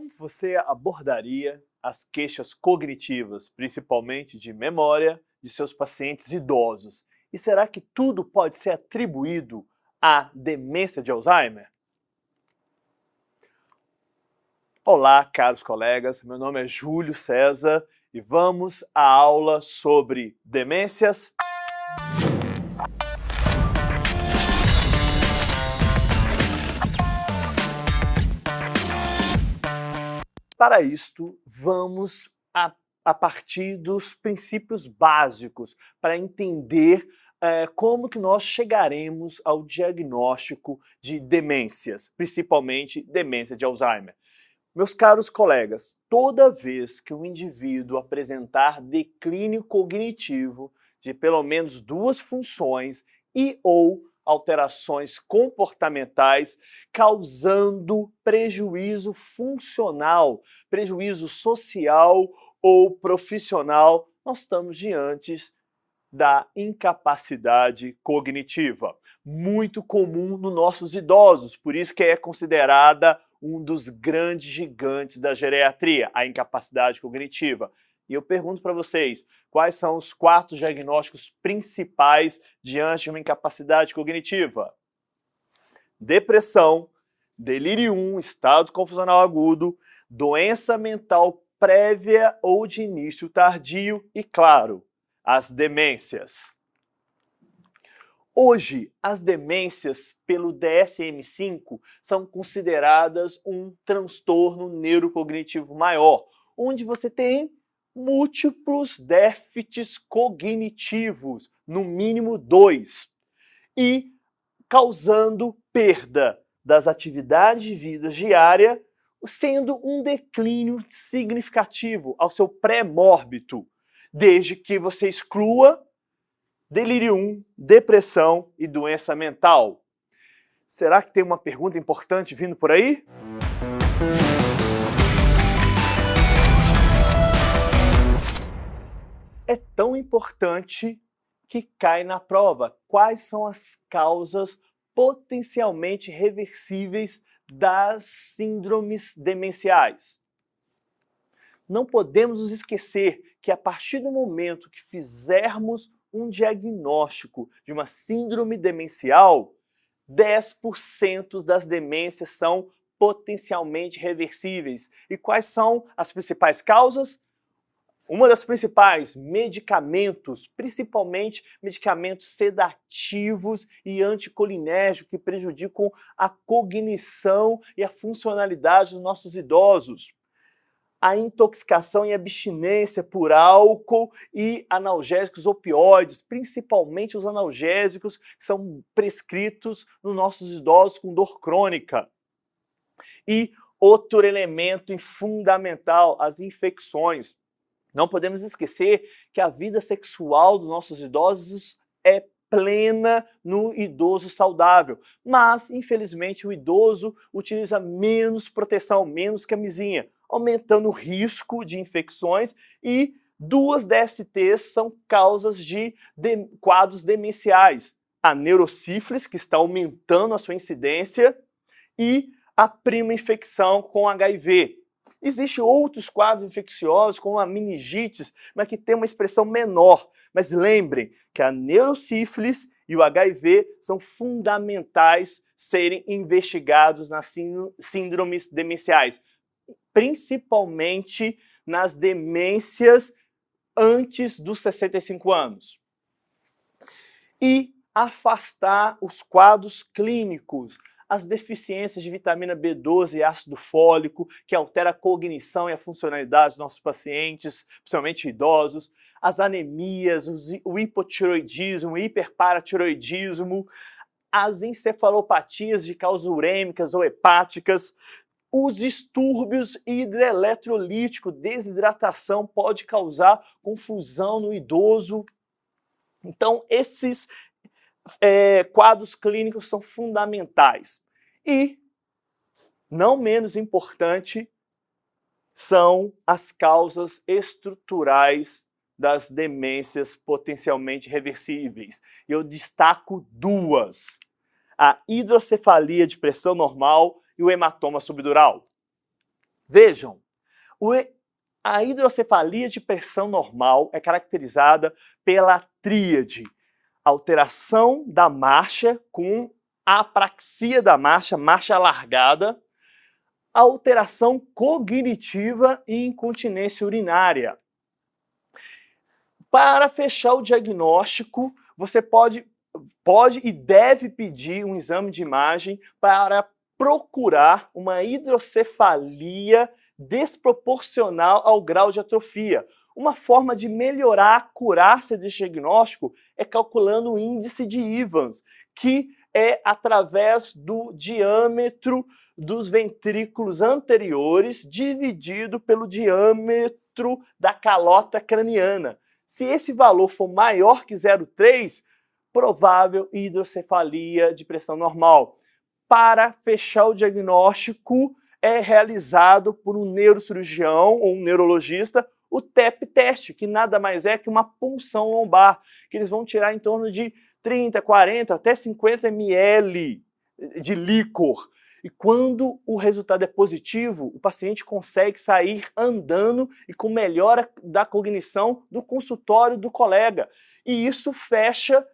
Como você abordaria as queixas cognitivas, principalmente de memória, de seus pacientes idosos? E será que tudo pode ser atribuído à demência de Alzheimer? Olá, caros colegas, meu nome é Júlio César e vamos à aula sobre demências. Para isto, vamos a partir dos princípios básicos para entender como que nós chegaremos ao diagnóstico de demências, principalmente demência de Alzheimer. Meus caros colegas, toda vez que um indivíduo apresentar declínio cognitivo de pelo menos 2 funções e ou alterações comportamentais, causando prejuízo funcional, prejuízo social ou profissional, nós estamos diante da incapacidade cognitiva, muito comum nos nossos idosos, por isso que é considerada um dos grandes gigantes da geriatria, a incapacidade cognitiva. E eu pergunto para vocês, quais são os 4 diagnósticos principais diante de uma incapacidade cognitiva? Depressão, delírio 1, estado confusional agudo, doença mental prévia ou de início tardio e, claro, as demências. Hoje, as demências pelo DSM-5 são consideradas um transtorno neurocognitivo maior, onde você tem múltiplos déficits cognitivos, no mínimo 2, e causando perda das atividades de vida diária, sendo um declínio significativo ao seu pré-mórbido, desde que você exclua delírio 1, depressão e doença mental. Será que tem uma pergunta importante vindo por aí? É tão importante que cai na prova. Quais são as causas potencialmente reversíveis das síndromes demenciais? Não podemos nos esquecer que a partir do momento que fizermos um diagnóstico de uma síndrome demencial, 10% das demências são potencialmente reversíveis. E quais são as principais causas? Uma das principais, medicamentos, principalmente medicamentos sedativos e anticolinérgicos que prejudicam a cognição e a funcionalidade dos nossos idosos. A intoxicação e abstinência por álcool e analgésicos opioides, principalmente os analgésicos que são prescritos nos nossos idosos com dor crônica. E outro elemento fundamental, as infecções. Não podemos esquecer que a vida sexual dos nossos idosos é plena no idoso saudável, mas infelizmente o idoso utiliza menos proteção, menos camisinha, aumentando o risco de infecções, e 2 DSTs são causas de quadros demenciais. A neurosífilis, que está aumentando a sua incidência, e a prima infecção com HIV. Existem outros quadros infecciosos, como a meningite, mas que tem uma expressão menor. Mas lembrem que a neurosífilis e o HIV são fundamentais serem investigados nas síndromes demenciais, principalmente nas demências antes dos 65 anos. E afastar os quadros clínicos, as deficiências de vitamina B12 e ácido fólico, que altera a cognição e a funcionalidade dos nossos pacientes, principalmente idosos, as anemias, o hipotiroidismo, o hiperparatiroidismo, as encefalopatias de causa urêmicas ou hepáticas, os distúrbios hidroeletrolíticos, desidratação pode causar confusão no idoso. Então, esses quadros clínicos são fundamentais. E, não menos importante, são as causas estruturais das demências potencialmente reversíveis. Eu destaco 2. A hidrocefalia de pressão normal e o hematoma subdural. Vejam, a hidrocefalia de pressão normal é caracterizada pela tríade: alteração da marcha com apraxia da marcha, marcha alargada, alteração cognitiva e incontinência urinária. Para fechar o diagnóstico, você pode e deve pedir um exame de imagem para procurar uma hidrocefalia desproporcional ao grau de atrofia. Uma forma de melhorar a acurácia desse diagnóstico é calculando o índice de Evans, que é através do diâmetro dos ventrículos anteriores dividido pelo diâmetro da calota craniana. Se esse valor for maior que 0,3, provável hidrocefalia de pressão normal. Para fechar o diagnóstico, é realizado por um neurocirurgião ou um neurologista o TEP teste, que nada mais é que uma punção lombar, que eles vão tirar em torno de 30, 40, até 50 ml de líquor. E quando o resultado é positivo, o paciente consegue sair andando e com melhora da cognição do consultório do colega. E isso fecha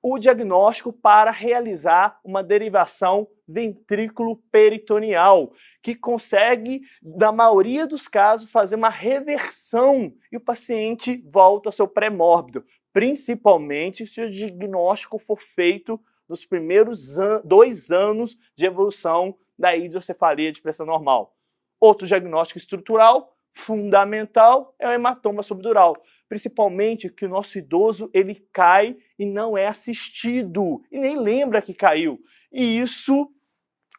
o diagnóstico para realizar uma derivação ventrículo-peritoneal, que consegue, na maioria dos casos, fazer uma reversão e o paciente volta ao seu pré-mórbido, principalmente se o diagnóstico for feito nos primeiros 2 anos de evolução da hidrocefalia de pressão normal. Outro diagnóstico estrutural fundamental é o hematoma subdural, principalmente que o nosso idoso ele cai e não é assistido e nem lembra que caiu. E isso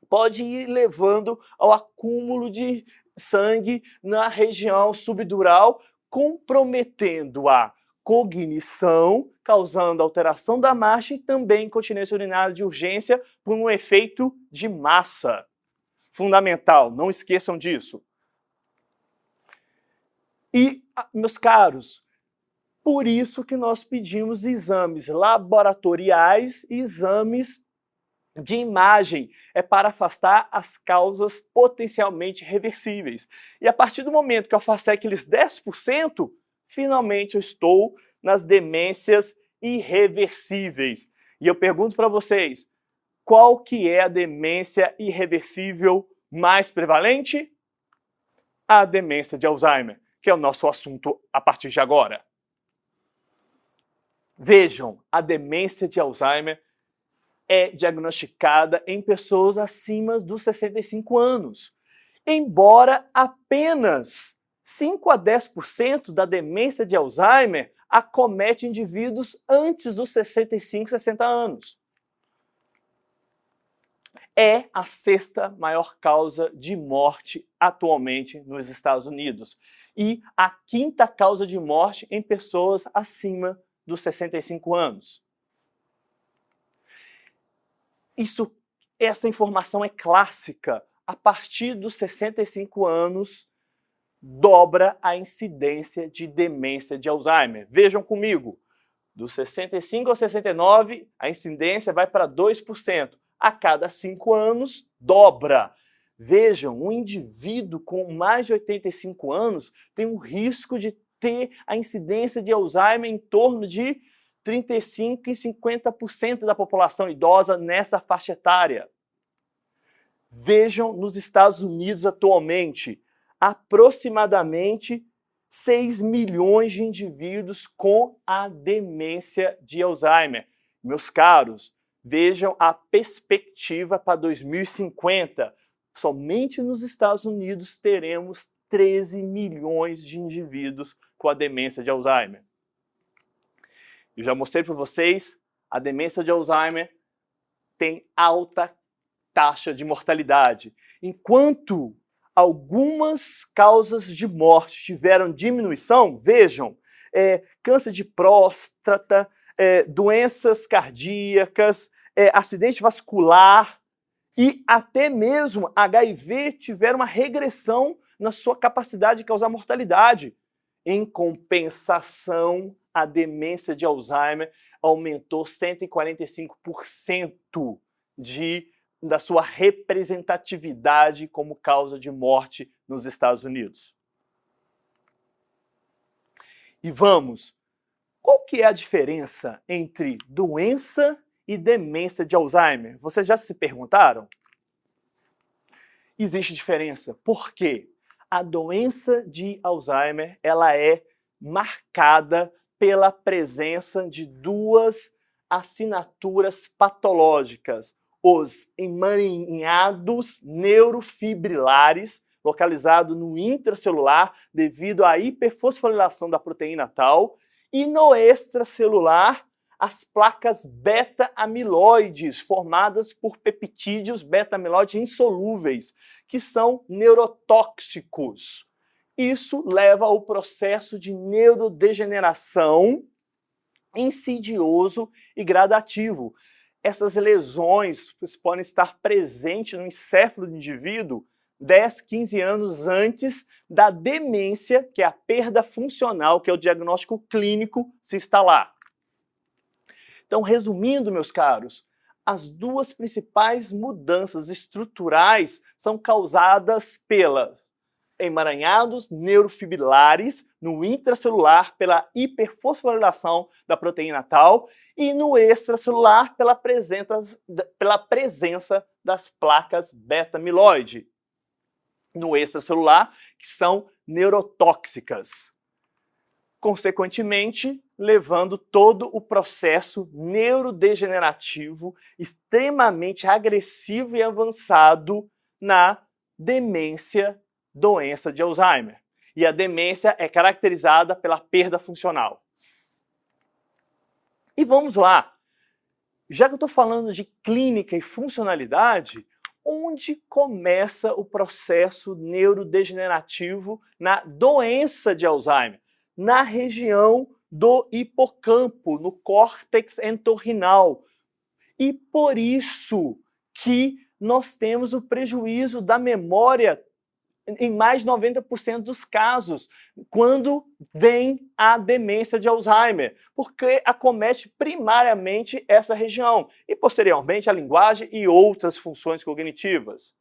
pode ir levando ao acúmulo de sangue na região subdural, comprometendo a cognição, causando alteração da marcha e também incontinência urinária de urgência por um efeito de massa. Fundamental, não esqueçam disso. E, meus caros, por isso que nós pedimos exames laboratoriais e exames de imagem, é para afastar as causas potencialmente reversíveis. E a partir do momento que eu afastei aqueles 10%, finalmente eu estou nas demências irreversíveis. E eu pergunto para vocês, qual que é a demência irreversível mais prevalente? A demência de Alzheimer, que é o nosso assunto a partir de agora. Vejam, a demência de Alzheimer é diagnosticada em pessoas acima dos 65 anos. Embora apenas 5 a 10% da demência de Alzheimer acomete indivíduos antes dos 65, 60 anos. É a 6ª maior causa de morte atualmente nos Estados Unidos e a 5ª causa de morte em pessoas acima dos 65 anos. Essa informação é clássica. A partir dos 65 anos, dobra a incidência de demência de Alzheimer. Vejam comigo, dos 65 aos 69, a incidência vai para 2%. A cada 5 anos, dobra. Vejam, um indivíduo com mais de 85 anos tem um risco de ter a incidência de Alzheimer em torno de 35% e 50% da população idosa nessa faixa etária. Vejam, nos Estados Unidos atualmente, aproximadamente 6 milhões de indivíduos com a demência de Alzheimer. Meus caros, vejam a perspectiva para 2050. Somente nos Estados Unidos teremos 13 milhões de indivíduos com a demência de Alzheimer. Eu já mostrei para vocês, a demência de Alzheimer tem alta taxa de mortalidade. Enquanto algumas causas de morte tiveram diminuição, vejam, câncer de próstata, doenças cardíacas, acidente vascular e até mesmo HIV tiveram uma regressão na sua capacidade de causar mortalidade. Em compensação, a demência de Alzheimer aumentou 145% da sua representatividade como causa de morte nos Estados Unidos. E vamos, qual que é a diferença entre doença e demência de Alzheimer? Vocês já se perguntaram? Existe diferença, porque a doença de Alzheimer ela é marcada pela presença de duas assinaturas patológicas, os emaranhados neurofibrilares, localizado no intracelular devido à hiperfosforilação da proteína tal, e no extracelular, as placas beta-amiloides, formadas por peptídeos beta-amiloide insolúveis, que são neurotóxicos. Isso leva ao processo de neurodegeneração insidioso e gradativo. Essas lesões podem estar presentes no encéfalo do indivíduo 10, 15 anos antes da demência, que é a perda funcional, que é o diagnóstico clínico, se instalar. Então, resumindo, meus caros, as duas principais mudanças estruturais são causadas pela emaranhados neurofibrilares no intracelular pela hiperfosforilação da proteína tal e no extracelular pela presença das placas beta-amiloide no extracelular, que são neurotóxicas. Consequentemente, levando todo o processo neurodegenerativo extremamente agressivo e avançado na demência, doença de Alzheimer. E a demência é caracterizada pela perda funcional. E vamos lá. Já que eu estou falando de clínica e funcionalidade, onde começa o processo neurodegenerativo na doença de Alzheimer? Na região do hipocampo, no córtex entorrinal. E por isso que nós temos o prejuízo da memória em mais de 90% dos casos, quando vem a demência de Alzheimer, porque acomete primariamente essa região e posteriormente a linguagem e outras funções cognitivas.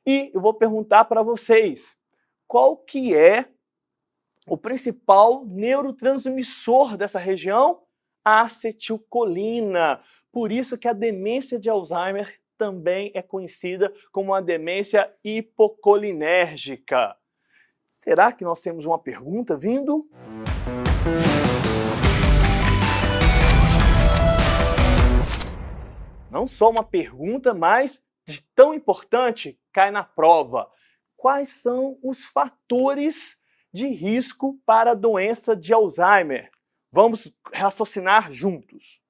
E eu vou perguntar para vocês, qual que é o principal neurotransmissor dessa região? A acetilcolina. Por isso que a demência de Alzheimer também é conhecida como a demência hipocolinérgica. Será que nós temos uma pergunta vindo? Não só uma pergunta, mas de tão importante, cai na prova. Quais são os fatores de risco para a doença de Alzheimer? Vamos raciocinar juntos.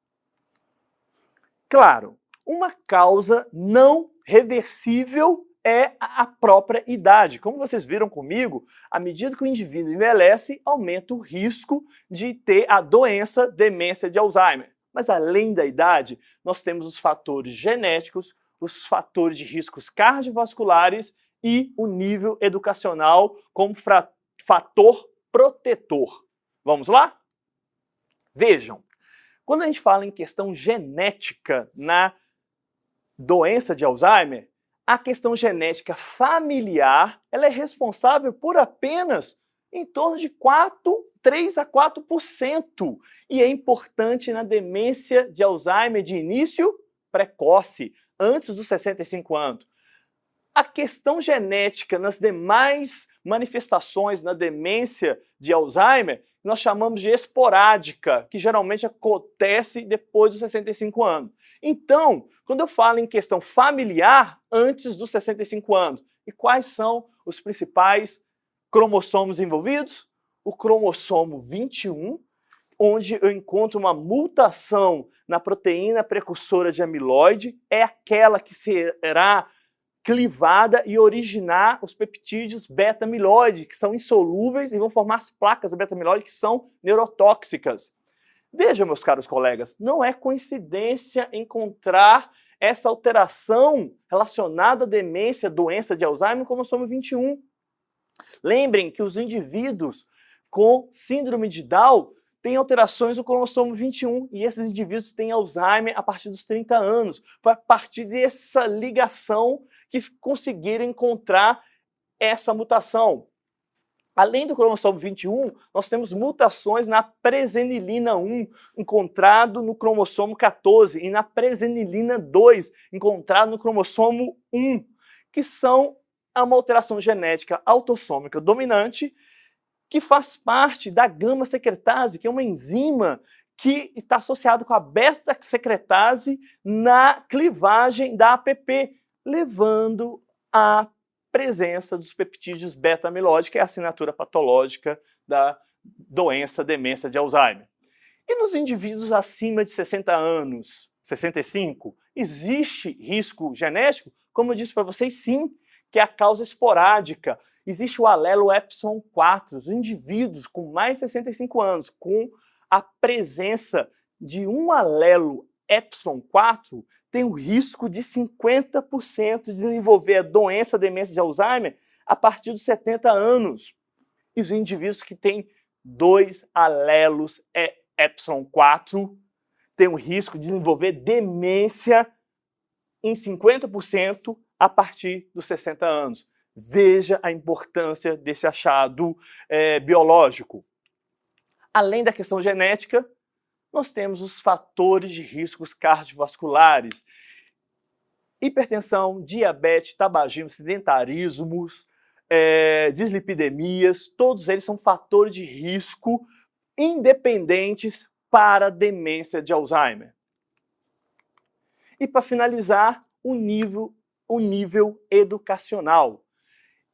Claro, uma causa não reversível é a própria idade. Como vocês viram comigo, à medida que o indivíduo envelhece, aumenta o risco de ter a doença demência de Alzheimer. Mas além da idade, nós temos os fatores genéticos, os fatores de riscos cardiovasculares e o nível educacional como fator protetor. Vamos lá? Vejam, quando a gente fala em questão genética na doença de Alzheimer, a questão genética familiar ela é responsável por apenas em torno de 3 a 4%. E é importante na demência de Alzheimer de início precoce, antes dos 65 anos. A questão genética nas demais manifestações na demência de Alzheimer, nós chamamos de esporádica, que geralmente acontece depois dos 65 anos. Então, quando eu falo em questão familiar, antes dos 65 anos, e quais são os principais cromossomos envolvidos? O cromossomo 21, onde eu encontro uma mutação na proteína precursora de amiloide, é aquela que será clivada e originar os peptídeos beta-amiloide, que são insolúveis e vão formar as placas beta-amiloide que são neurotóxicas. Vejam, meus caros colegas, não é coincidência encontrar essa alteração relacionada à demência, doença de Alzheimer, no cromossomo 21. Lembrem que os indivíduos com síndrome de Down têm alterações no cromossomo 21 e esses indivíduos têm Alzheimer a partir dos 30 anos. Foi a partir dessa ligação que conseguiram encontrar essa mutação. Além do cromossomo 21, nós temos mutações na presenilina 1, encontrado no cromossomo 14, e na presenilina 2, encontrado no cromossomo 1, que são uma alteração genética autossômica dominante, que faz parte da gama-secretase, que é uma enzima que está associada com a beta-secretase na clivagem da APP, levando à presença dos peptídeos beta-amiloide, que é a assinatura patológica da doença, demência de Alzheimer. E nos indivíduos acima de 60 anos, 65, existe risco genético? Como eu disse para vocês, sim, que é a causa esporádica. Existe o alelo epsilon 4. Os indivíduos com mais de 65 anos, com a presença de um alelo epsilon 4, tem o risco de 50% de desenvolver a doença, a demência de Alzheimer a partir dos 70 anos. E os indivíduos que têm 2 alelos epsilon 4 têm o risco de desenvolver demência em 50% a partir dos 60 anos. Veja a importância desse achado biológico. Além da questão genética, nós temos os fatores de riscos cardiovasculares. Hipertensão, diabetes, tabagismo, sedentarismos, dislipidemias, todos eles são fatores de risco independentes para a demência de Alzheimer. E para finalizar, o nível educacional.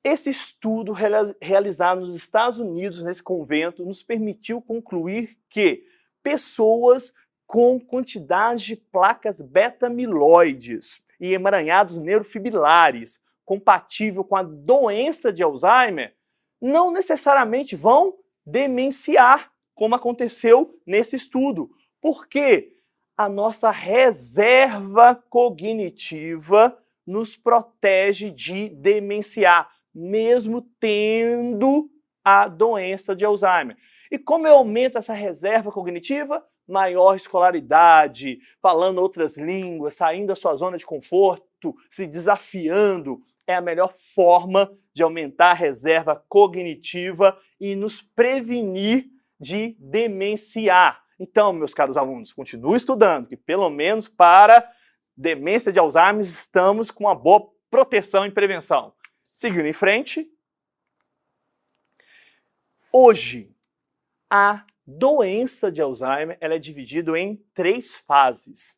Esse estudo realizado nos Estados Unidos, nesse convento, nos permitiu concluir que pessoas com quantidade de placas beta-amiloides e emaranhados neurofibrilares compatível com a doença de Alzheimer não necessariamente vão demenciar, como aconteceu nesse estudo. Por quê? A nossa reserva cognitiva nos protege de demenciar, mesmo tendo a doença de Alzheimer. E como eu aumento essa reserva cognitiva? Maior escolaridade, falando outras línguas, saindo da sua zona de conforto, se desafiando, é a melhor forma de aumentar a reserva cognitiva e nos prevenir de demenciar. Então, meus caros alunos, continue estudando, que pelo menos para demência de Alzheimer estamos com uma boa proteção e prevenção. Seguindo em frente. Hoje, a doença de Alzheimer ela é dividida em 3 fases.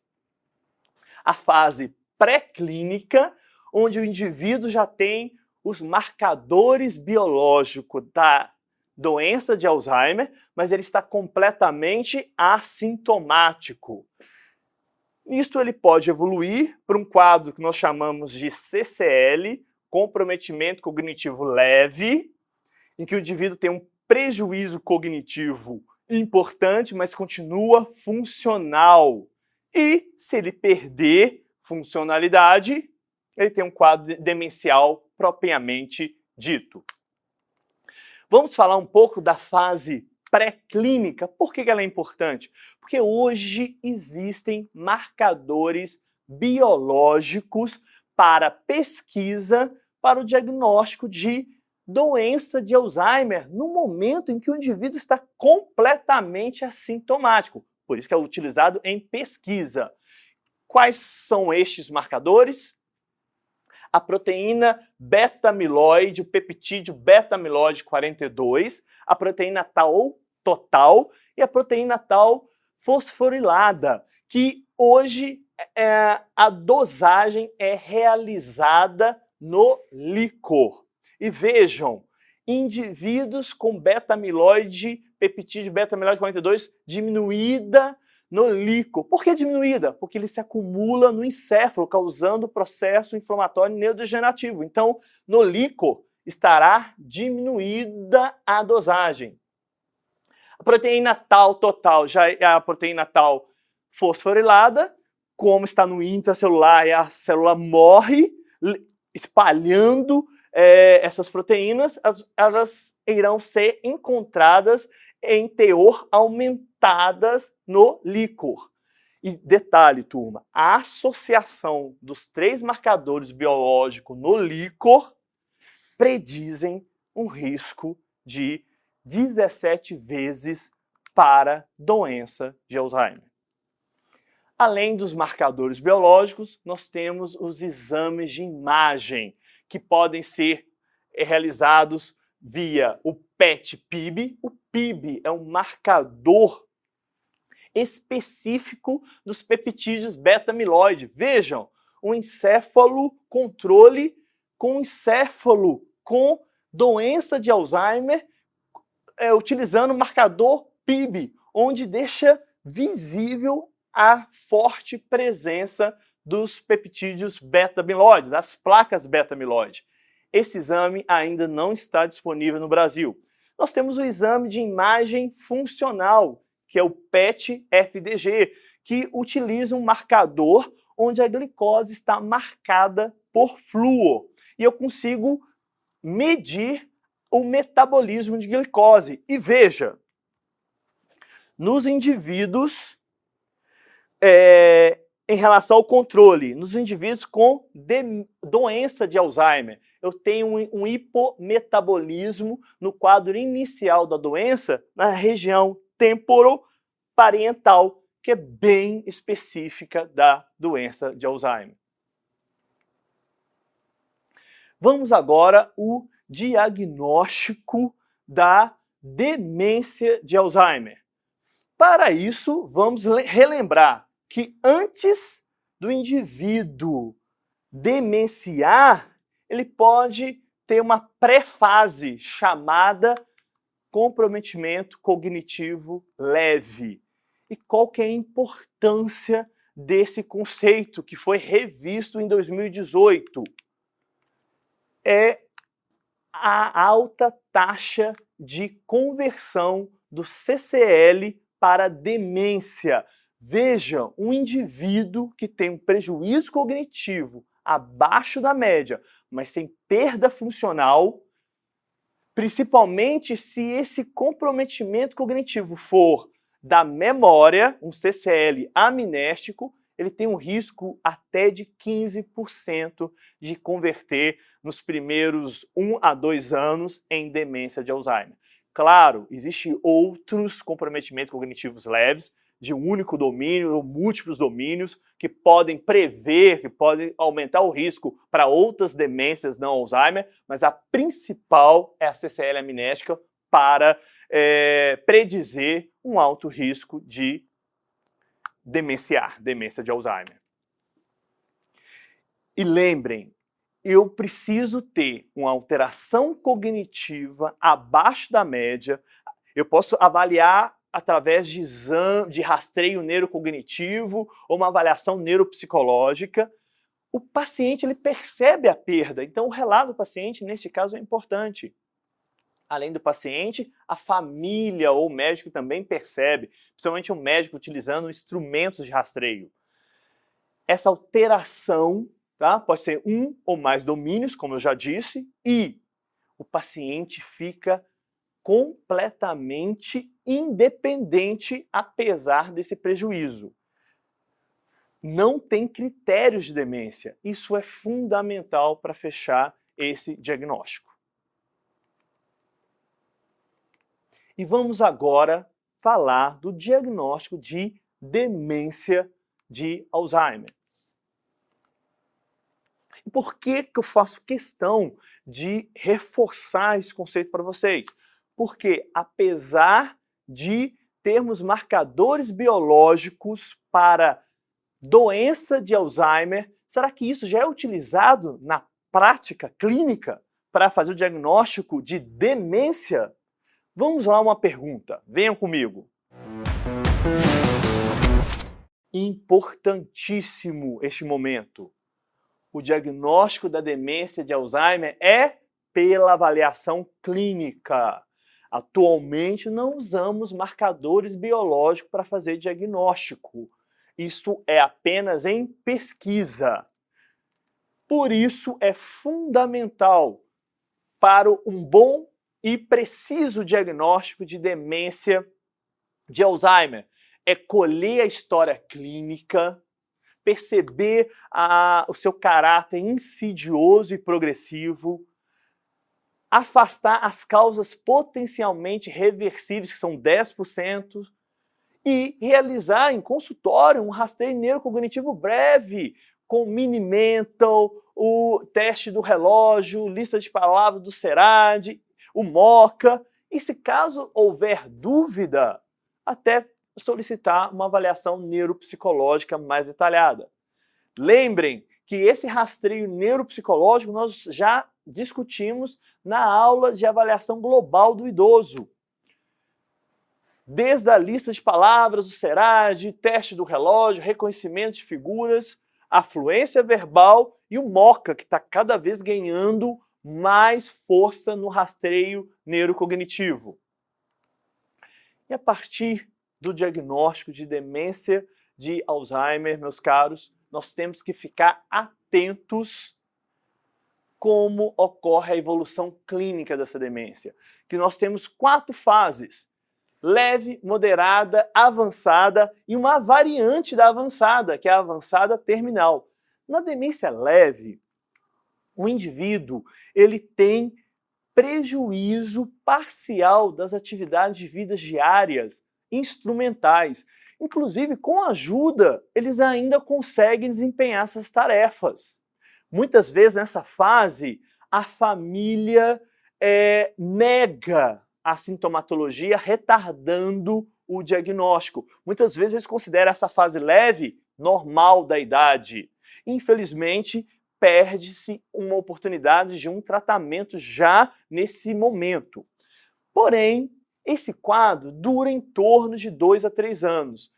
A fase pré-clínica, onde o indivíduo já tem os marcadores biológicos da doença de Alzheimer, mas ele está completamente assintomático. Nisto ele pode evoluir para um quadro que nós chamamos de CCL, comprometimento cognitivo leve, em que o indivíduo tem um prejuízo cognitivo importante, mas continua funcional. E se ele perder funcionalidade, ele tem um quadro demencial propriamente dito. Vamos falar um pouco da fase pré-clínica. Por que ela é importante? Porque hoje existem marcadores biológicos para pesquisa para o diagnóstico de doença de Alzheimer no momento em que o indivíduo está completamente assintomático. Por isso que é utilizado em pesquisa. Quais são estes marcadores? A proteína beta-amiloide, o peptídeo beta-amiloide 42, a proteína tau total e a proteína tau fosforilada, que hoje a dosagem é realizada no líquor. E vejam, indivíduos com beta-amiloide, peptídeo beta-amiloide 42 diminuída no líquor. Por que diminuída? Porque ele se acumula no encéfalo, causando processo inflamatório neurodegenerativo. Então, no líquor estará diminuída a dosagem. A proteína tau total já é a proteína tau fosforilada, como está no intracelular e a célula morre, espalhando essas proteínas, elas irão ser encontradas em teor aumentadas no líquor. E detalhe, turma, a associação dos 3 marcadores biológicos no líquor predizem um risco de 17 vezes para doença de Alzheimer. Além dos marcadores biológicos, nós temos os exames de imagem, que podem ser realizados via o PET-PIB. O PIB é um marcador específico dos peptídeos beta-amiloide. Vejam, um encéfalo controle com encéfalo com doença de Alzheimer, utilizando o marcador PIB, onde deixa visível a forte presença dos peptídeos beta-amiloide, das placas beta-amiloide. Esse exame ainda não está disponível no Brasil. Nós temos o exame de imagem funcional, que é o PET-FDG, que utiliza um marcador onde a glicose está marcada por flúor. E eu consigo medir o metabolismo de glicose. E veja, nos indivíduos, em relação ao controle, nos indivíduos com doença de Alzheimer, eu tenho um hipometabolismo no quadro inicial da doença, na região temporoparietal, que é bem específica da doença de Alzheimer. Vamos agora ao diagnóstico da demência de Alzheimer. Para isso, vamos relembrar que antes do indivíduo demenciar, ele pode ter uma pré-fase chamada comprometimento cognitivo leve. E qual que é a importância desse conceito que foi revisto em 2018? É a alta taxa de conversão do CCL para demência. Veja, um indivíduo que tem um prejuízo cognitivo abaixo da média, mas sem perda funcional, principalmente se esse comprometimento cognitivo for da memória, um CCL amnéstico, ele tem um risco até de 15% de converter nos primeiros 1 a 2 anos em demência de Alzheimer. Claro, existem outros comprometimentos cognitivos leves, de um único domínio ou múltiplos domínios, que podem prever, que podem aumentar o risco para outras demências não Alzheimer, mas a principal é a CCL amnésica para predizer um alto risco de demenciar, demência de Alzheimer. E lembrem, eu preciso ter uma alteração cognitiva abaixo da média, eu posso avaliar através de exame, de rastreio neurocognitivo ou uma avaliação neuropsicológica. O paciente ele percebe a perda, então o relato do paciente, nesse caso, é importante. Além do paciente, a família ou o médico também percebe, principalmente o médico utilizando instrumentos de rastreio. Essa alteração, tá, pode ser um ou mais domínios, como eu já disse, e o paciente fica completamente independente apesar desse prejuízo. Não tem critérios de demência. Isso é fundamental para fechar esse diagnóstico. E vamos agora falar do diagnóstico de demência de Alzheimer. E por que eu faço questão de reforçar esse conceito para vocês? Porque, apesar de termos marcadores biológicos para doença de Alzheimer, será que isso já é utilizado na prática clínica para fazer o diagnóstico de demência? Vamos lá uma pergunta, venham comigo. Importantíssimo este momento. O diagnóstico da demência de Alzheimer é pela avaliação clínica. Atualmente não usamos marcadores biológicos para fazer diagnóstico. Isto é apenas em pesquisa. Por isso é fundamental para um bom e preciso diagnóstico de demência de Alzheimer é colher a história clínica, perceber o seu caráter insidioso e progressivo, afastar as causas potencialmente reversíveis, que são 10%, e realizar em consultório um rastreio neurocognitivo breve, com Mini-Mental, o teste do relógio, lista de palavras do SERAD, o MoCA, e se caso houver dúvida, até solicitar uma avaliação neuropsicológica mais detalhada. Lembrem que esse rastreio neuropsicológico nós já discutimos na aula de avaliação global do idoso. Desde a lista de palavras do SERAD, teste do relógio, reconhecimento de figuras, a fluência verbal e o MoCA, que está cada vez ganhando mais força no rastreio neurocognitivo. E a partir do diagnóstico de demência de Alzheimer, meus caros, nós temos que ficar atentos como ocorre a evolução clínica dessa demência. Que nós temos 4 fases: leve, moderada, avançada e uma variante da avançada, que é a avançada terminal. Na demência leve, o indivíduo ele tem prejuízo parcial das atividades de vida diárias instrumentais. Inclusive, com ajuda, eles ainda conseguem desempenhar essas tarefas. Muitas vezes, nessa fase, a família nega a sintomatologia, retardando o diagnóstico. Muitas vezes, eles consideram essa fase leve normal da idade. Infelizmente, perde-se uma oportunidade de um tratamento já nesse momento. Porém, esse quadro dura em torno de 2 a 3 anos.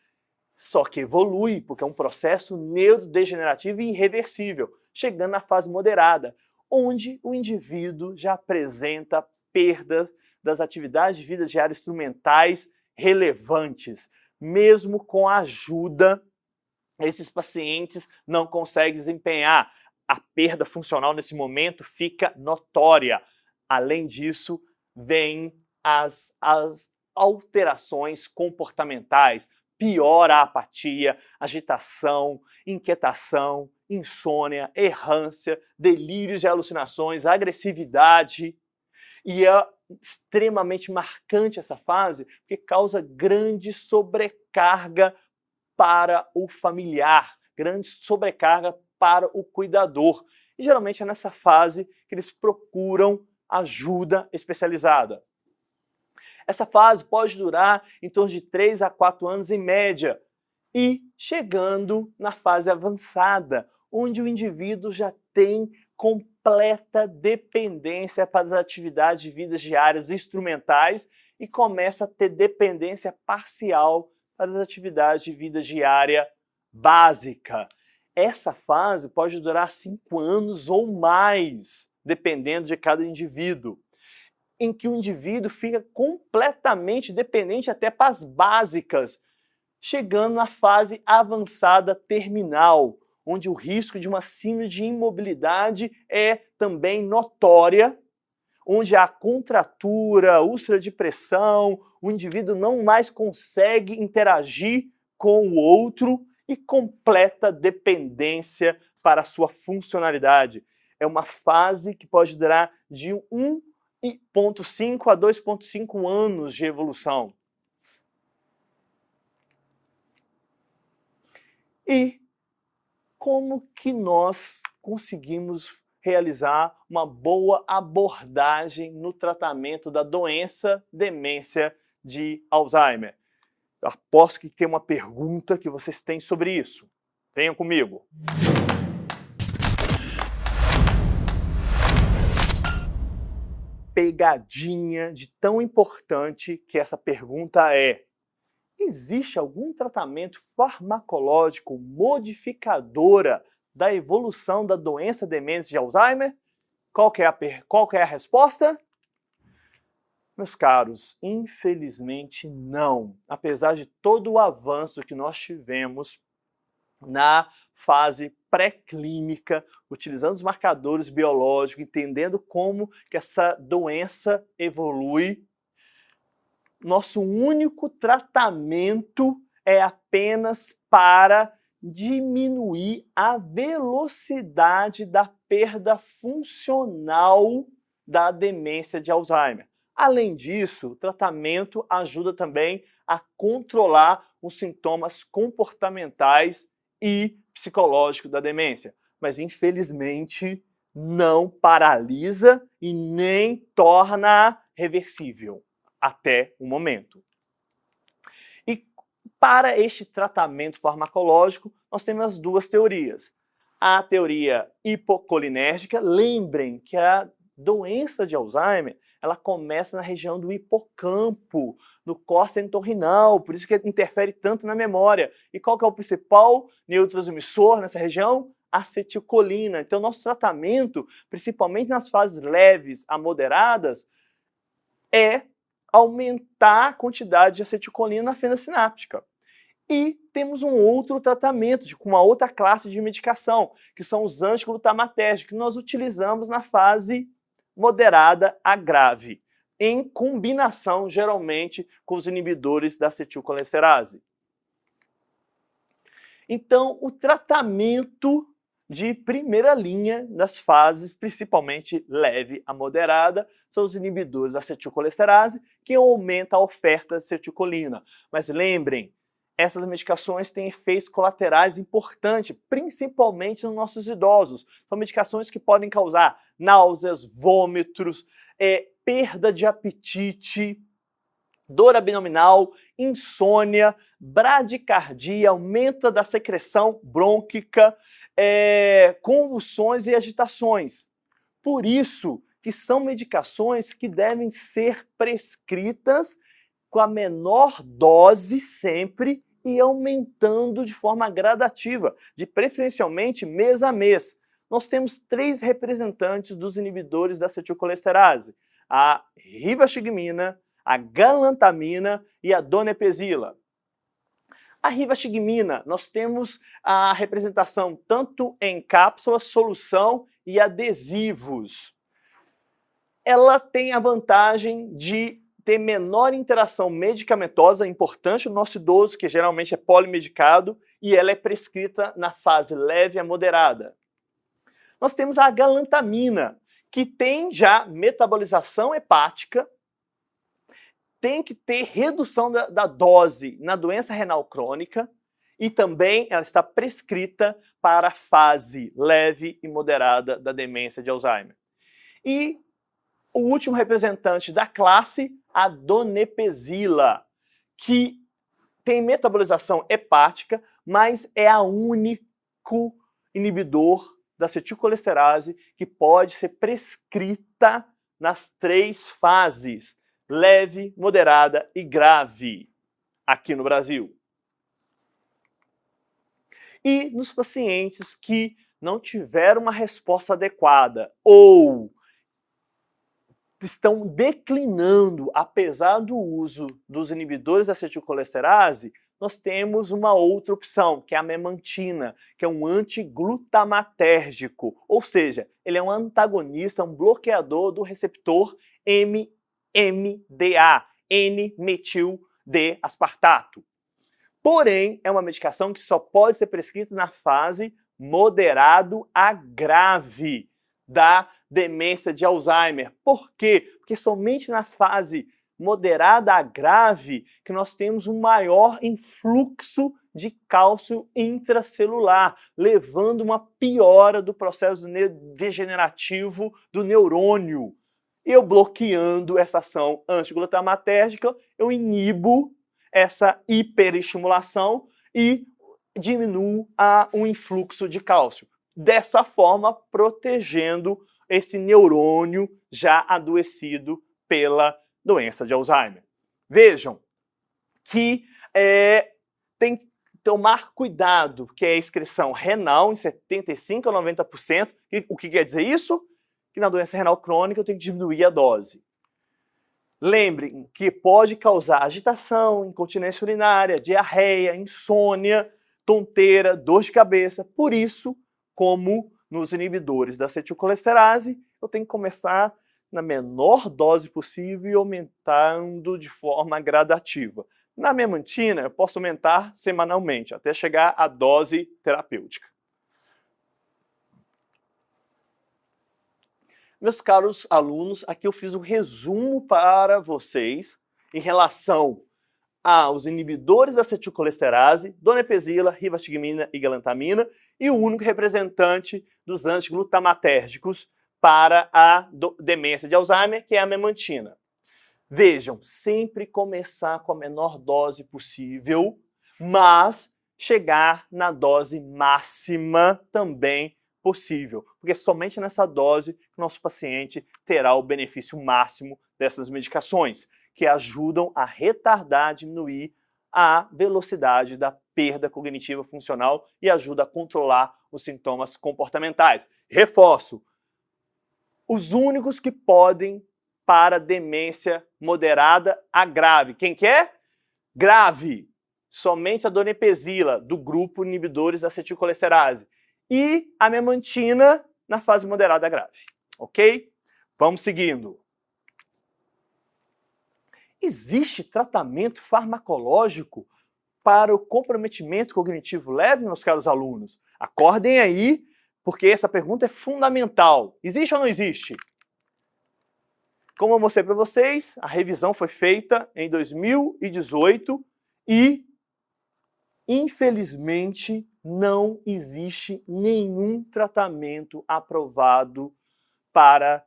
Só que evolui, porque é um processo neurodegenerativo e irreversível, chegando na fase moderada, onde o indivíduo já apresenta perda das atividades de vida diária instrumentais relevantes. Mesmo com a ajuda, esses pacientes não conseguem desempenhar. A perda funcional nesse momento fica notória. Além disso, vem as alterações comportamentais, piora a apatia, agitação, inquietação, insônia, errância, delírios e alucinações, agressividade. E é extremamente marcante essa fase, porque causa grande sobrecarga para o familiar, grande sobrecarga para o cuidador. E geralmente é nessa fase que eles procuram ajuda especializada. Essa fase pode durar em torno de 3 a 4 anos em média e chegando na fase avançada, onde o indivíduo já tem completa dependência para as atividades de vidas diárias instrumentais e começa a ter dependência parcial para as atividades de vida diária básica. Essa fase pode durar 5 anos ou mais, dependendo de cada indivíduo, em que o indivíduo fica completamente dependente até para as básicas, chegando na fase avançada terminal, onde o risco de uma síndrome de imobilidade é também notória, onde há contratura, úlcera de pressão, o indivíduo não mais consegue interagir com o outro e completa dependência para a sua funcionalidade. É uma fase que pode durar de 1,5 a 2,5 anos de evolução. E como que nós conseguimos realizar uma boa abordagem no tratamento da doença demência de Alzheimer? Eu aposto que tem uma pergunta que vocês têm sobre isso. Venham comigo. Pegadinha de tão importante que essa pergunta é: existe algum tratamento farmacológico modificadora da evolução da doença demência de Alzheimer? Qual que é a resposta? Meus caros, infelizmente não. Apesar de todo o avanço que nós tivemos na fase pré-clínica, utilizando os marcadores biológicos, entendendo como que essa doença evolui, nosso único tratamento é apenas para diminuir a velocidade da perda funcional da demência de Alzheimer. Além disso, o tratamento ajuda também a controlar os sintomas comportamentais e psicológicos da demência, mas infelizmente não paralisa e nem torna reversível até o momento. E para este tratamento farmacológico, nós temos as duas teorias. A teoria hipocolinérgica, lembrem que a doença de Alzheimer, ela começa na região do hipocampo, no córtex entorrinal, por isso que interfere tanto na memória. E qual que é o principal neurotransmissor nessa região? Acetilcolina. Então, nosso tratamento, principalmente nas fases leves a moderadas, é aumentar a quantidade de acetilcolina na fenda sináptica. E temos um outro tratamento, com uma outra classe de medicação, que são os antiglutamatérgicos, que nós utilizamos na fase moderada a grave, em combinação, geralmente, com os inibidores da acetilcolesterase. Então, o tratamento de primeira linha das fases, principalmente leve a moderada, são os inibidores da acetilcolesterase, que aumenta a oferta de acetilcolina. Mas lembrem, essas medicações têm efeitos colaterais importantes, principalmente nos nossos idosos. São medicações que podem causar náuseas, vômitos, perda de apetite, dor abdominal, insônia, bradicardia, aumento da secreção brônquica, convulsões e agitações. Por isso que são medicações que devem ser prescritas com a menor dose sempre e aumentando de forma gradativa, de preferencialmente mês a mês. Nós temos 3 representantes dos inibidores da acetilcolesterase: a rivastigmina, a galantamina e a donepezila. A rivastigmina, nós temos a representação tanto em cápsula, solução e adesivos. Ela tem a vantagem de ter menor interação medicamentosa, importante no nosso idoso, que geralmente é polimedicado, e ela é prescrita na fase leve a moderada. Nós temos a galantamina, que tem já metabolização hepática, tem que ter redução da dose na doença renal crônica e também ela está prescrita para a fase leve e moderada da demência de Alzheimer. E o último representante da classe, a donepezila, que tem metabolização hepática, mas é a único inibidor da acetilcolesterase que pode ser prescrita nas 3 fases, leve, moderada e grave, aqui no Brasil. E nos pacientes que não tiveram uma resposta adequada ou estão declinando, apesar do uso dos inibidores da acetilcolesterase, nós temos uma outra opção, que é a memantina, que é um antiglutamatérgico, ou seja, ele é um antagonista, um bloqueador do receptor NMDA, N-metil-D-aspartato. Porém, é uma medicação que só pode ser prescrita na fase moderado a grave da demência de Alzheimer. Por quê? Porque somente na fase moderada a grave que nós temos um maior influxo de cálcio intracelular, levando uma piora do processo degenerativo do neurônio. Eu bloqueando essa ação antiglutamatérgica, eu inibo essa hiperestimulação e diminuo o influxo de cálcio. Dessa forma, protegendo esse neurônio já adoecido pela doença de Alzheimer. Vejam que tem que tomar cuidado, que é a excreção renal em 75% a 90%. E o que quer dizer isso? Que na doença renal crônica eu tenho que diminuir a dose. Lembrem que pode causar agitação, incontinência urinária, diarreia, insônia, tonteira, dor de cabeça. Por isso, como nos inibidores da acetilcolesterase, eu tenho que começar na menor dose possível e aumentando de forma gradativa. Na memantina, eu posso aumentar semanalmente, até chegar à dose terapêutica. Meus caros alunos, aqui eu fiz um resumo para vocês em relação aos inibidores da acetilcolesterase, donepezila, rivastigmina e galantamina, e o único representante dos antiglutamatérgicos para a demência de Alzheimer, que é a memantina. Vejam, sempre começar com a menor dose possível, mas chegar na dose máxima também possível, porque somente nessa dose que o nosso paciente terá o benefício máximo dessas medicações, que ajudam a retardar, diminuir a velocidade da perda cognitiva funcional e ajuda a controlar os sintomas comportamentais. Reforço, os únicos que podem para demência moderada a grave. Quem quer? Grave. Somente a donepezila, do grupo inibidores da acetilcolesterase. E a memantina na fase moderada a grave. Ok? Vamos seguindo. Existe tratamento farmacológico para o comprometimento cognitivo leve, meus caros alunos? Acordem aí, porque essa pergunta é fundamental. Existe ou não existe? Como eu mostrei para vocês, a revisão foi feita em 2018 e, infelizmente, não existe nenhum tratamento aprovado para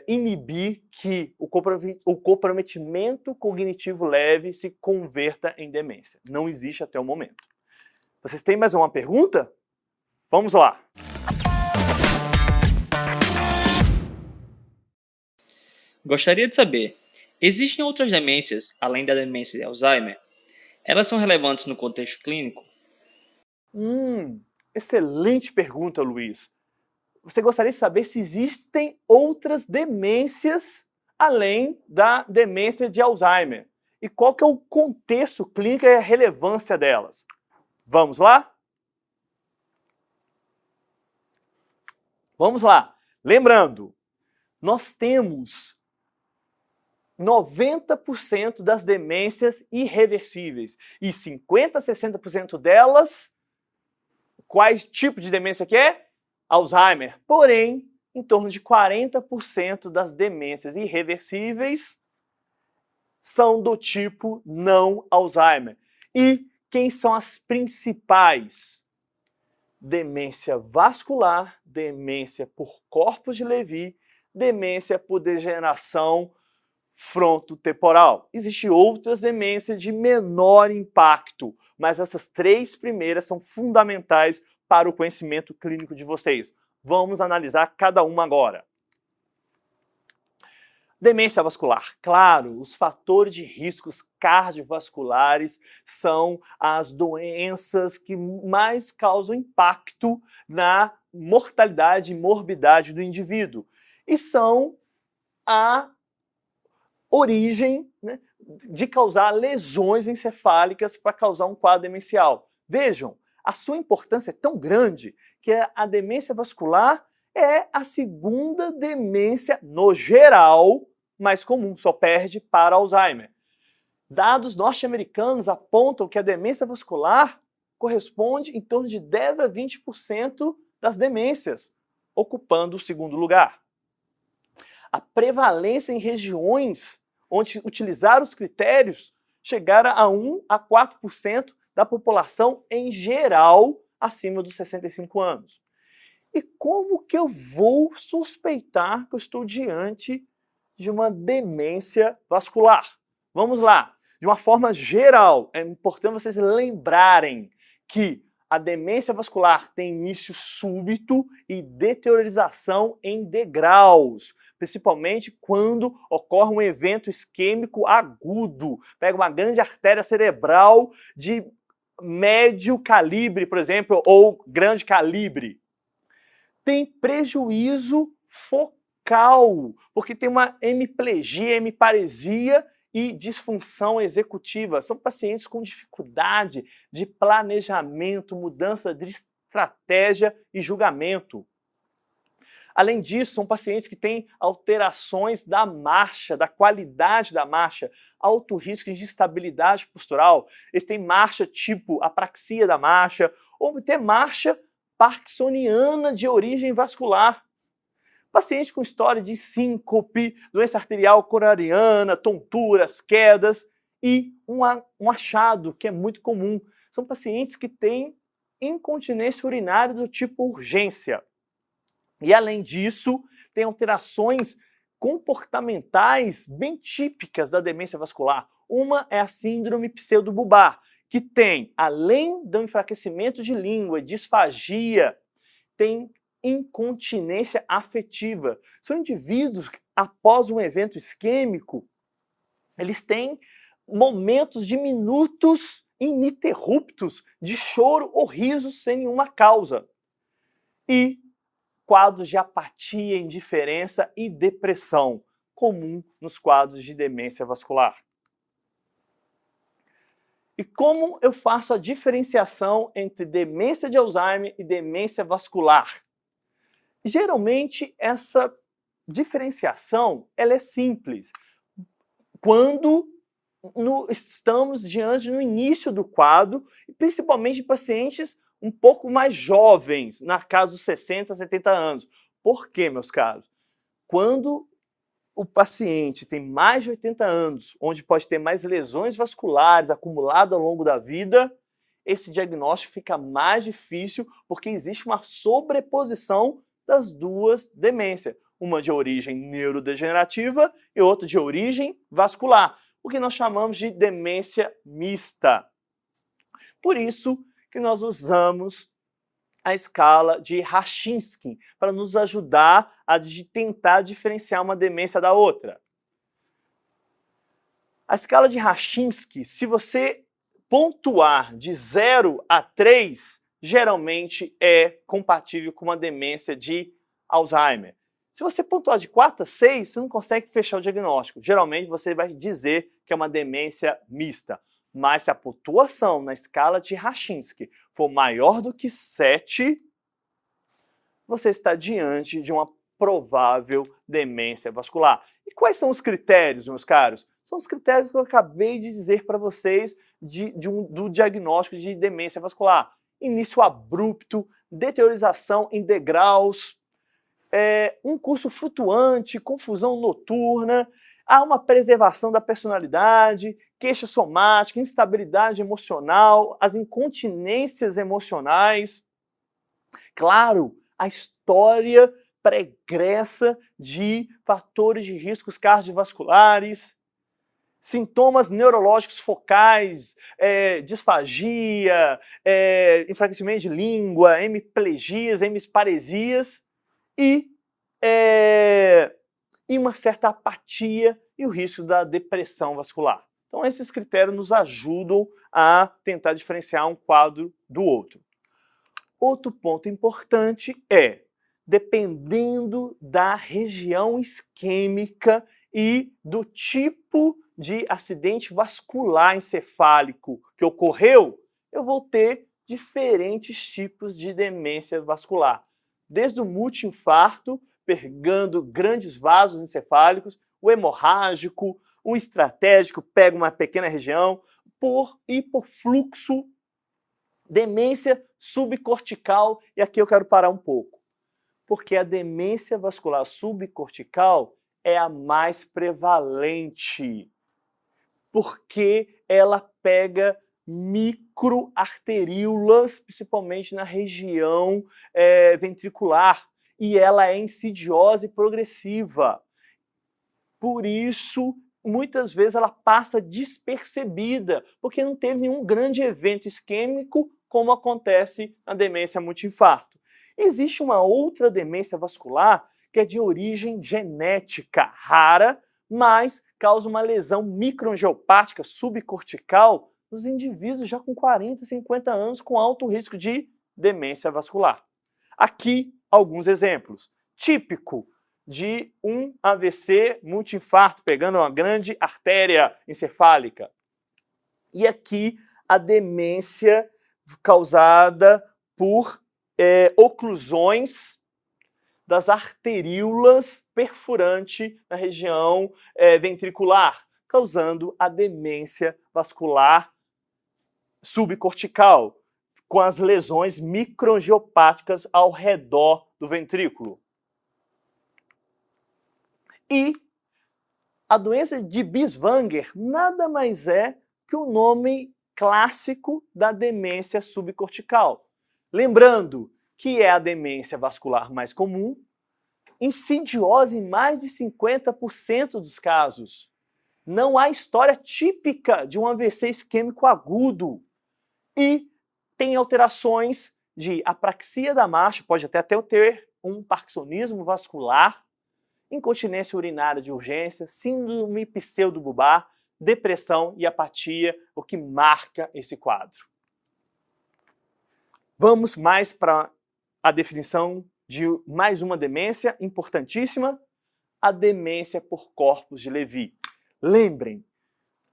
inibir que o comprometimento cognitivo leve se converta em demência. Não existe até o momento. Vocês têm mais uma pergunta? Vamos lá! Gostaria de saber, existem outras demências além da demência de Alzheimer? Elas são relevantes no contexto clínico? Excelente pergunta, Luiz. Você gostaria de saber se existem outras demências além da demência de Alzheimer? E qual que é o contexto clínico e a relevância delas? Vamos lá? Vamos lá. Lembrando, nós temos 90% das demências irreversíveis e 50% a 60% delas, quais tipos de demência que é? Alzheimer. Porém, em torno de 40% das demências irreversíveis são do tipo não Alzheimer. E quem são as principais? Demência vascular, demência por corpos de Levy, demência por degeneração frontotemporal. Existem outras demências de menor impacto, mas essas três primeiras são fundamentais para o conhecimento clínico de vocês. Vamos analisar cada uma agora. Demência vascular. Claro, os fatores de riscos cardiovasculares são as doenças que mais causam impacto na mortalidade e morbidade do indivíduo. E são a origem, né, de causar lesões encefálicas para causar um quadro demencial. Vejam, a sua importância é tão grande que a demência vascular é a segunda demência, no geral, mais comum, só perde para Alzheimer. Dados norte-americanos apontam que a demência vascular corresponde em torno de 10 a 20% das demências, ocupando o segundo lugar. A prevalência em regiões onde utilizaram os critérios chegaram a 1 a 4% da população em geral acima dos 65 anos. E como que eu vou suspeitar que eu estou diante de uma demência vascular? Vamos lá. De uma forma geral, é importante vocês lembrarem que a demência vascular tem início súbito e deteriorização em degraus, principalmente quando ocorre um evento isquêmico agudo. Pega uma grande artéria cerebral de médio calibre, por exemplo, ou grande calibre. Tem prejuízo focal, porque tem uma hemiplegia, hemiparesia e disfunção executiva. São pacientes com dificuldade de planejamento, mudança de estratégia e julgamento. Além disso, são pacientes que têm alterações da marcha, da qualidade da marcha, alto risco de instabilidade postural. Eles têm marcha tipo apraxia da marcha, ou ter marcha parkinsoniana de origem vascular. Pacientes com história de síncope, doença arterial coronariana, tonturas, quedas e um achado que é muito comum. São pacientes que têm incontinência urinária do tipo urgência. E além disso, tem alterações comportamentais bem típicas da demência vascular. Uma é a síndrome pseudobulbar, que tem, além do enfraquecimento de língua, disfagia, tem incontinência afetiva. São indivíduos que, após um evento isquêmico, eles têm momentos de minutos ininterruptos de choro ou riso sem nenhuma causa. E quadros de apatia, indiferença e depressão, comum nos quadros de demência vascular. E como eu faço a diferenciação entre demência de Alzheimer e demência vascular? Geralmente, essa diferenciação ela é simples. Quando estamos diante no início do quadro, principalmente em pacientes um pouco mais jovens, na casa dos 60, 70 anos. Por quê, meus caros? Quando o paciente tem mais de 80 anos, onde pode ter mais lesões vasculares acumuladas ao longo da vida, esse diagnóstico fica mais difícil porque existe uma sobreposição das duas demências, uma de origem neurodegenerativa e outra de origem vascular, o que nós chamamos de demência mista. Por isso que nós usamos a escala de Rachinski para nos ajudar a tentar diferenciar uma demência da outra. A escala de Rachinski, se você pontuar de 0 a 3, geralmente é compatível com uma demência de Alzheimer. Se você pontuar de 4 a 6, você não consegue fechar o diagnóstico. Geralmente você vai dizer que é uma demência mista. Mas se a pontuação na escala de Rachinski for maior do que 7, você está diante de uma provável demência vascular. E quais são os critérios, meus caros? São os critérios que eu acabei de dizer para vocês do diagnóstico de demência vascular. Início abrupto, deteriorização em degraus, um curso flutuante, confusão noturna, há uma preservação da personalidade, queixa somática, instabilidade emocional, as incontinências emocionais. Claro, a história pregressa de fatores de riscos cardiovasculares, sintomas neurológicos focais, disfagia, enfraquecimento de língua, hemiplegias, hemisparesias e uma certa apatia e o risco da depressão vascular. Então, esses critérios nos ajudam a tentar diferenciar um quadro do outro. Outro ponto importante é, dependendo da região isquêmica e do tipo de acidente vascular encefálico que ocorreu, eu vou ter diferentes tipos de demência vascular. Desde o multiinfarto, pegando grandes vasos encefálicos, o hemorrágico, o estratégico, pega uma pequena região, por hipofluxo, demência subcortical, e aqui eu quero parar um pouco, porque a demência vascular subcortical é a mais prevalente, porque ela pega microarteríolas, principalmente na região ventricular, e ela é insidiosa e progressiva. Por isso, muitas vezes ela passa despercebida, porque não teve nenhum grande evento isquêmico, como acontece na demência multiinfarto. Existe uma outra demência vascular que é de origem genética rara, mas causa uma lesão microangiopática subcortical nos indivíduos já com 40, 50 anos com alto risco de demência vascular. Aqui, alguns exemplos. Típico de um AVC multiinfarto, pegando uma grande artéria encefálica. E aqui a demência causada por oclusões das arteríolas perfurantes na região ventricular, causando a demência vascular subcortical, com as lesões microangiopáticas ao redor do ventrículo. E a doença de Binswanger nada mais é que o nome clássico da demência subcortical. Lembrando que é a demência vascular mais comum, insidiosa em mais de 50% dos casos. Não há história típica de um AVC isquêmico agudo. E tem alterações de apraxia da marcha, pode até ter um parkinsonismo vascular, incontinência urinária de urgência, síndrome pseudobulbar, depressão e apatia, o que marca esse quadro. Vamos mais para a definição de mais uma demência importantíssima, a demência por corpus de Levy. Lembrem,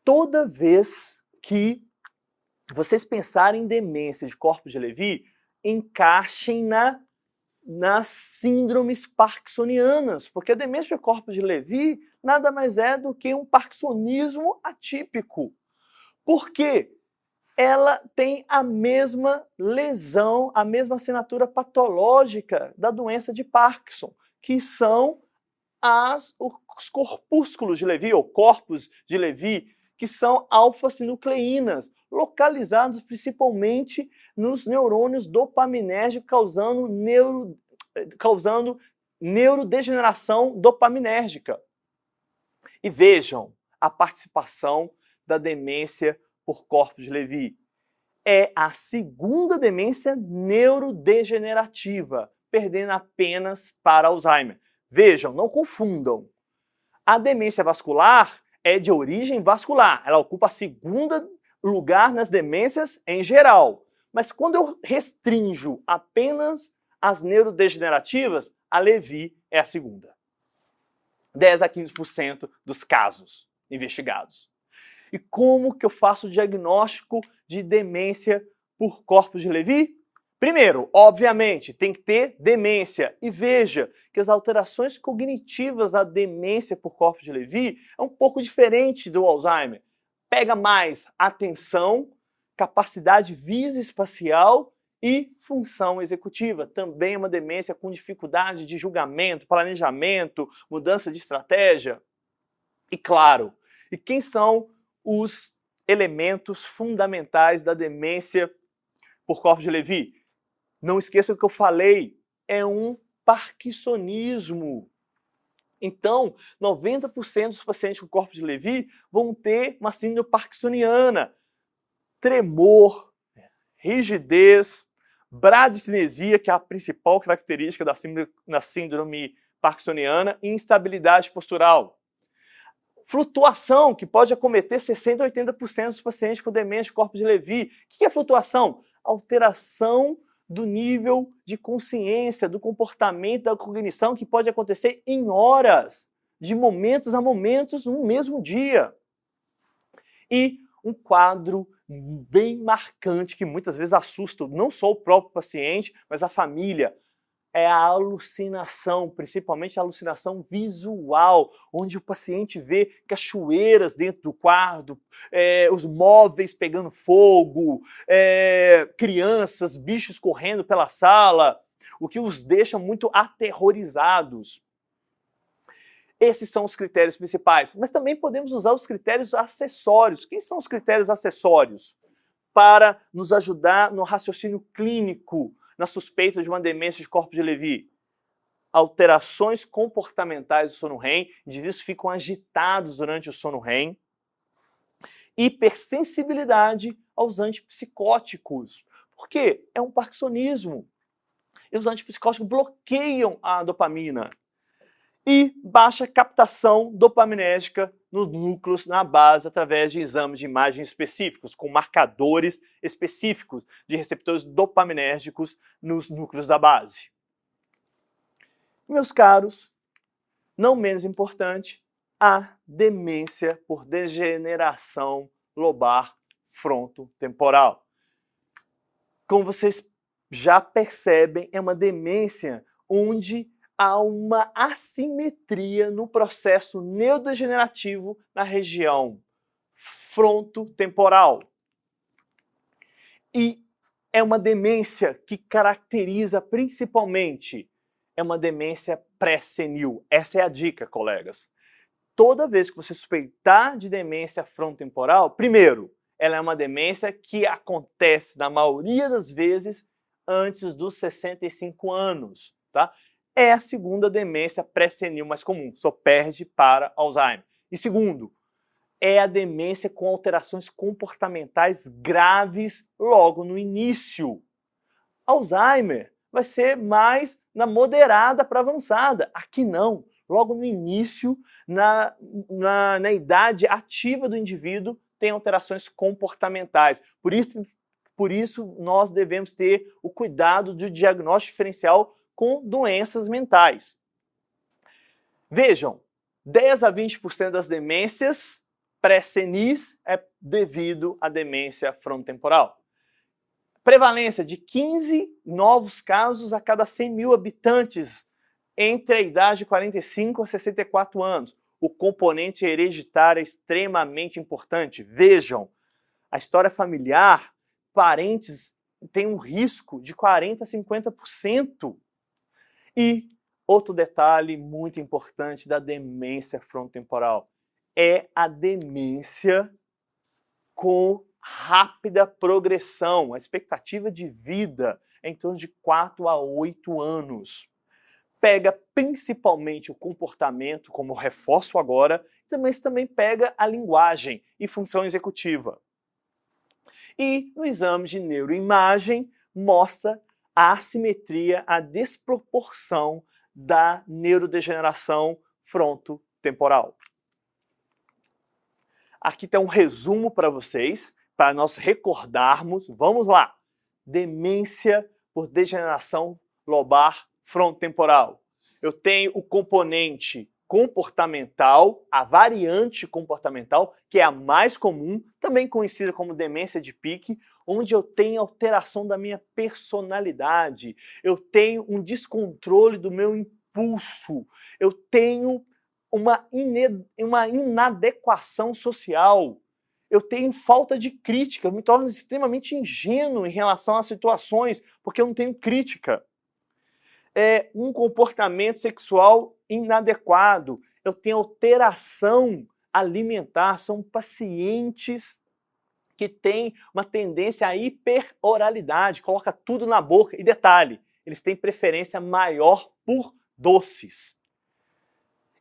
toda vez que vocês pensarem em demência de corpus de Levy, encaixem nas síndromes parkinsonianas, porque a demência de corpus de Levy nada mais é do que um parkinsonismo atípico. Por quê? Ela tem a mesma lesão, a mesma assinatura patológica da doença de Parkinson, que são os corpúsculos de Levy, ou corpos de Levy, que são alfa-sinucleínas, localizados principalmente nos neurônios dopaminérgicos, causando neurodegeneração dopaminérgica. E vejam a participação da demência por corpus de Levy. É a segunda demência neurodegenerativa, perdendo apenas para Alzheimer. Vejam, não confundam. A demência vascular é de origem vascular. Ela ocupa o segundo lugar nas demências em geral. Mas quando eu restringo apenas as neurodegenerativas, a Levy é a segunda. 10 a 15% dos casos investigados. E como que eu faço o diagnóstico de demência por corpus de Levy? Primeiro, obviamente, tem que ter demência. E veja que as alterações cognitivas da demência por corpus de Levy é um pouco diferente do Alzheimer. Pega mais atenção, capacidade visoespacial e função executiva. Também é uma demência com dificuldade de julgamento, planejamento, mudança de estratégia. E claro, e quem são os elementos fundamentais da demência por corpus de Levy? Não esqueçam que eu falei, é um parkinsonismo. Então, 90% dos pacientes com corpus de Levy vão ter uma síndrome parkinsoniana. Tremor, rigidez, bradicinesia, que é a principal característica da síndrome parkinsoniana, e instabilidade postural. Flutuação, que pode acometer 60% a 80% dos pacientes com demência de corpus de Levy. O que é flutuação? Alteração do nível de consciência, do comportamento, da cognição, que pode acontecer em horas, de momentos a momentos, no mesmo dia. E um quadro bem marcante, que muitas vezes assusta não só o próprio paciente, mas a família, é a alucinação, principalmente a alucinação visual, onde o paciente vê cachoeiras dentro do quarto, os móveis pegando fogo, crianças, bichos correndo pela sala, o que os deixa muito aterrorizados. Esses são os critérios principais, mas também podemos usar os critérios acessórios. Quem são os critérios acessórios? Para nos ajudar no raciocínio clínico, na suspeita de uma demência de corpus de Levy. Alterações comportamentais do sono REM, indivíduos ficam agitados durante o sono REM. Hipersensibilidade aos antipsicóticos. Por quê? É um parkinsonismo. E os antipsicóticos bloqueiam a dopamina. E baixa captação dopaminérgica nos núcleos na base através de exames de imagem específicos, com marcadores específicos de receptores dopaminérgicos nos núcleos da base. Meus caros, não menos importante, a demência por degeneração lobar frontotemporal. Como vocês já percebem, é uma demência onde há uma assimetria no processo neurodegenerativo na região frontotemporal. E é uma demência que caracteriza principalmente é uma demência pré-senil. Essa é a dica, colegas. Toda vez que você suspeitar de demência frontotemporal, primeiro, ela é uma demência que acontece, na maioria das vezes, antes dos 65 anos, tá? É a segunda demência pré-senil mais comum, só perde para Alzheimer. E segundo, é a demência com alterações comportamentais graves logo no início. Alzheimer vai ser mais na moderada para avançada. Aqui não. Logo no início, na idade ativa do indivíduo, tem alterações comportamentais. Por isso, nós devemos ter o cuidado de diagnóstico diferencial com doenças mentais. Vejam, 10 a 20% das demências pré-senis é devido à demência frontotemporal. Prevalência de 15 novos casos a cada 100 mil habitantes entre a idade de 45 a 64 anos. O componente hereditário é extremamente importante. Vejam, a história familiar, parentes têm um risco de 40 a 50%. E outro detalhe muito importante da demência frontotemporal é a demência com rápida progressão. A expectativa de vida é em torno de 4 a 8 anos. Pega principalmente o comportamento, como eu reforço agora, mas também pega a linguagem e função executiva. E no exame de neuroimagem mostra a assimetria, a desproporção da neurodegeneração frontotemporal. Aqui tem um resumo para vocês, para nós recordarmos. Vamos lá! Demência por degeneração lobar frontotemporal. Eu tenho o componente comportamental, a variante comportamental, que é a mais comum, também conhecida como demência de Pick, onde eu tenho alteração da minha personalidade, eu tenho um descontrole do meu impulso, eu tenho uma inadequação social, eu tenho falta de crítica, eu me torno extremamente ingênuo em relação às situações, porque eu não tenho crítica. É um comportamento sexual inadequado, eu tenho alteração alimentar, são pacientes que têm uma tendência à hiperoralidade, coloca tudo na boca. E detalhe, eles têm preferência maior por doces.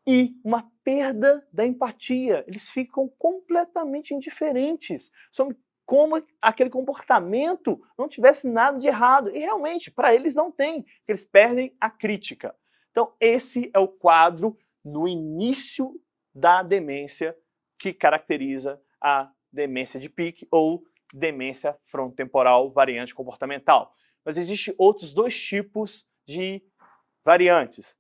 E uma perda da empatia, eles ficam completamente indiferentes sobre como aquele comportamento não tivesse nada de errado. E realmente, para eles não tem, eles perdem a crítica. Então esse é o quadro no início da demência que caracteriza a demência de Pick ou demência frontotemporal variante comportamental. Mas existem outros dois tipos de variantes.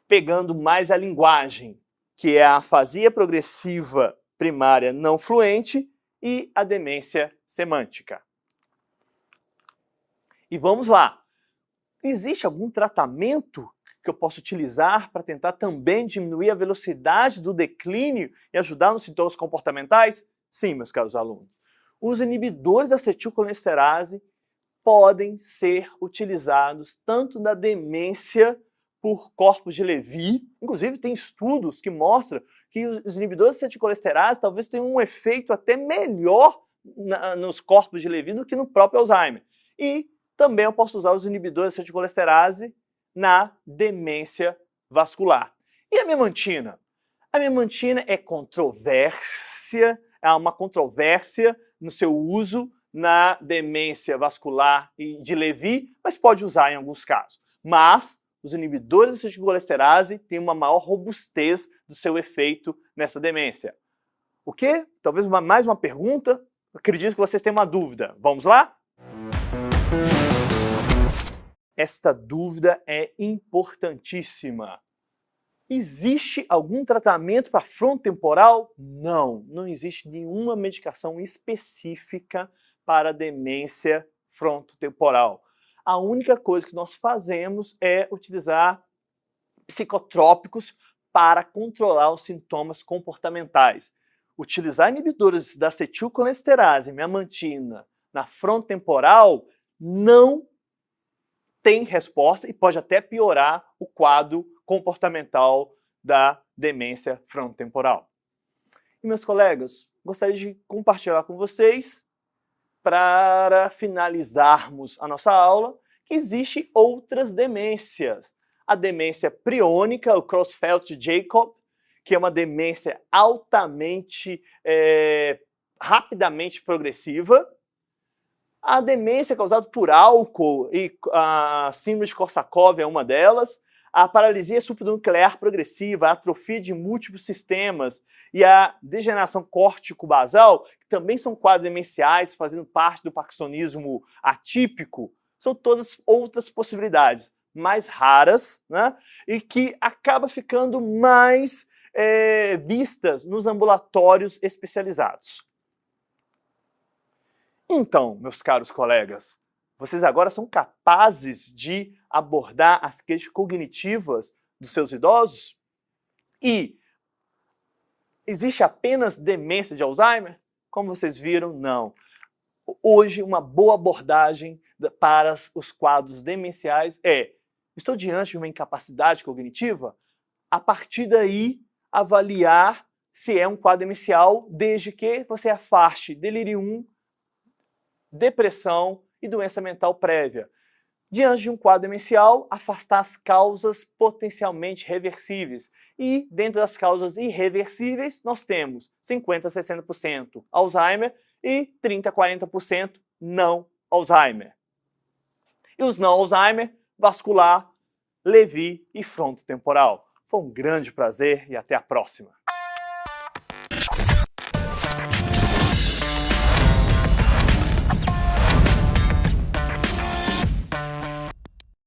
Pegando mais a linguagem, que é a afasia progressiva primária não fluente e a demência semântica. E vamos lá. Existe algum tratamento que eu posso utilizar para tentar também diminuir a velocidade do declínio e ajudar nos sintomas comportamentais? Sim, meus caros alunos. Os inibidores da acetilcolinesterase podem ser utilizados tanto na demência por corpos de Levy, inclusive tem estudos que mostram que os inibidores de acetilcolinesterase talvez tenham um efeito até melhor nos corpos de Levy do que no próprio Alzheimer. E também eu posso usar os inibidores de acetilcolinesterase na demência vascular. E a memantina? A memantina é controvérsia, há uma controvérsia no seu uso na demência vascular e de Levy, mas pode usar em alguns casos. Mas os inibidores de acetilcolinesterase têm uma maior robustez do seu efeito nessa demência. O quê? Talvez mais uma pergunta? Acredito que vocês têm uma dúvida. Vamos lá? Esta dúvida é importantíssima. Existe algum tratamento para frontotemporal? Não, não existe nenhuma medicação específica para demência frontotemporal. A única coisa que nós fazemos é utilizar psicotrópicos para controlar os sintomas comportamentais. Utilizar inibidores da acetilcolinesterase e memantina na frontotemporal não tem resposta e pode até piorar o quadro comportamental da demência frontotemporal. E, meus colegas, gostaria de compartilhar com vocês, para finalizarmos a nossa aula, que existem outras demências. A demência priônica, o Creutzfeldt-Jakob, que é uma demência altamente, rapidamente progressiva. A demência causada por álcool, e a síndrome de Korsakoff é uma delas. A paralisia supranuclear progressiva, a atrofia de múltiplos sistemas e a degeneração córtico-basal, que também são quadros demenciais, fazendo parte do parkinsonismo atípico, são todas outras possibilidades mais raras, né? E que acabam ficando mais vistas nos ambulatórios especializados. Então, meus caros colegas, vocês agora são capazes de abordar as queixas cognitivas dos seus idosos? E existe apenas demência de Alzheimer? Como vocês viram, não. Hoje, uma boa abordagem para os quadros demenciais é: estou diante de uma incapacidade cognitiva? A partir daí, avaliar se é um quadro demencial, desde que você afaste delírio 1, depressão e doença mental prévia. Diante de um quadro demencial, afastar as causas potencialmente reversíveis. E dentro das causas irreversíveis, nós temos 50% a 60% Alzheimer e 30% a 40% não Alzheimer. E os não Alzheimer, vascular, Lewy e frontotemporal. Foi um grande prazer e até a próxima.